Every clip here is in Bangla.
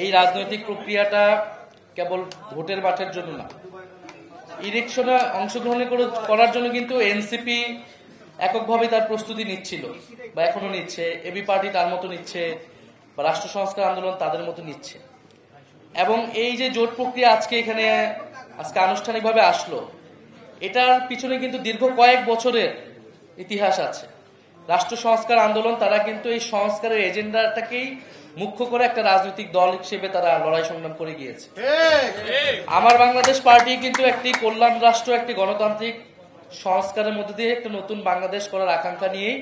এই রাজনৈতিক প্রক্রিয়াটা কেবল ভোটের মাঠের জন্য না, ইলেকশনে অংশগ্রহণ করার জন্য কিন্তু এনসিপি এককভাবে তার প্রস্তুতি নিচ্ছিল বা এখনো নিচ্ছে, এবি পার্টি তার মতো নিচ্ছে, বা রাষ্ট্র সংস্কার আন্দোলন তাদের মতো নিচ্ছে। এবং এই যে জোট প্রক্রিয়া আজকে আনুষ্ঠানিকভাবে আসলো, এটার পিছনে কিন্তু দীর্ঘ কয়েক বছরের ইতিহাস আছে। রাষ্ট্র সংস্কার আন্দোলন তারা কিন্তু এই সংস্কারের এজেন্ডাটাকেই মুখ্য করে একটা রাজনৈতিক দল হিসেবে তারা লড়াই সংগ্রাম করে গিয়েছে। আমার বাংলাদেশ পার্টি কিন্তু একটি কল্যাণ রাষ্ট্র, একটি গণতান্ত্রিক সংস্কারের মধ্যে দিয়ে একটা নতুন বাংলাদেশ করার আকাঙ্ক্ষা নিয়েই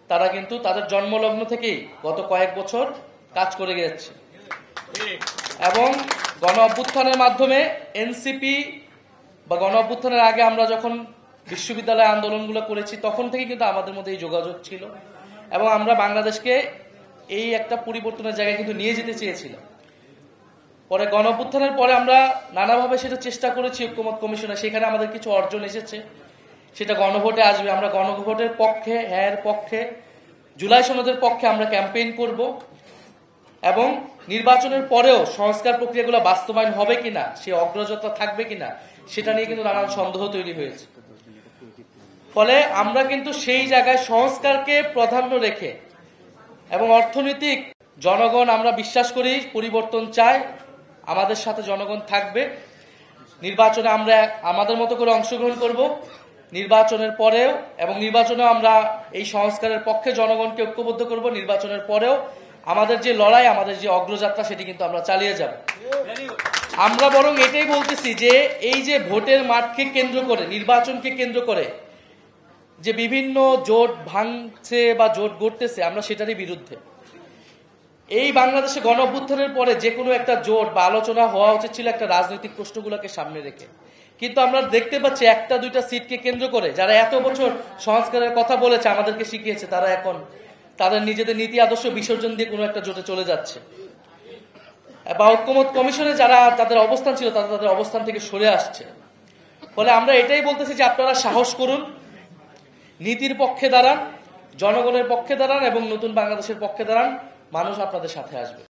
তারা কিন্তু তাদের জন্মলগ্ন থেকেই গত কয়েক বছর কাজ করে গেছে। এবং গণ অভ্যুত্থানের মাধ্যমে এনসিপি বা গণ অভ্যুত্থানের আগে আমরা যখন বিশ্ববিদ্যালয় আন্দোলনগুলো করেছি, তখন থেকে কিন্তু আমাদের মধ্যে এই যোগাযোগ ছিল এবং আমরা বাংলাদেশকে এই একটা পরিবর্তনের জায়গায় কিন্তু নিয়ে যেতে চেয়েছিলাম। পরে গণ অভ্যুত্থানের পরে আমরা নানাভাবে সেটা চেষ্টা করেছি ঐক্যমত কমিশনে, সেখানে আমাদের কিছু অর্জন এসেছে, সেটা গণভোটে আসবে। আমরা গণভোটের পক্ষে, হ্যাঁ পক্ষে, জুলাই সনদের পক্ষে আমরা ক্যাম্পেইন করব এবং নির্বাচনের পরেও সংস্কার প্রক্রিয়াগুলো বাস্তবায়ন হবে কিনা, সে অগ্রযাত্রা থাকবে কিনা, সেটা নিয়ে কিন্তু নানান সন্দেহ তৈরি হয়েছে। ফলে আমরা কিন্তু সেই জায়গায় সংস্কারকে প্রাধান্য রেখে এবং অর্থনৈতিক জনগণ, আমরা বিশ্বাস করি পরিবর্তন চায়, আমাদের সাথে জনগণ থাকবে। নির্বাচনে আমরা আমাদের মতো করে অংশগ্রহণ করব, নির্বাচনের পরেও, এবং নির্বাচনে আমরা এই সংস্কারের পক্ষে জনগণকে ঐক্যবদ্ধ করব। নির্বাচনের পরেও আমাদের যে লড়াই, আমাদের যে অগ্রযাত্রা, সেটি কিন্তু আমরা চালিয়ে যাব। আমরা বরং এটাই বলতেছি যে এই যে ভোটের মাঠকে কেন্দ্র করে, নির্বাচনকে কেন্দ্র করে যে বিভিন্ন জোট ভাঙছে বা জোট গড়তেছে, আমরা সেটারই বিরুদ্ধে। এই বাংলাদেশে গণ অভ্যুত্থানের পরে যে কোনো একটা জোট বা আলোচনা হওয়া উচিত ছিল একটা রাজনৈতিক প্রশ্নগুলোকে সামনে রেখে। কিন্তু আমরা দেখতে পাচ্ছি একটা দুইটা সিটকে কেন্দ্র করে যারা এত বছর সংস্কারের কথা বলেছে, আমাদেরকে শিখিয়েছে, তারা এখন তাদের নিজেদের নীতি আদর্শ বিসর্জন দিয়ে কোনো একটা জোটে চলে যাচ্ছে। বা ঐক্যমত কমিশনে যারা তাদের অবস্থান ছিল, তারা তাদের অবস্থান থেকে সরে আসছে। ফলে আমরা এটাই বলতেছি যে আপনারা সাহস করুন, নীতির পক্ষে দাঁড়ান, জনগণের পক্ষে দাঁড়ান এবং নতুন বাংলাদেশের পক্ষে দাঁড়ান। মানুষ আপনাদের সাথে আসবে।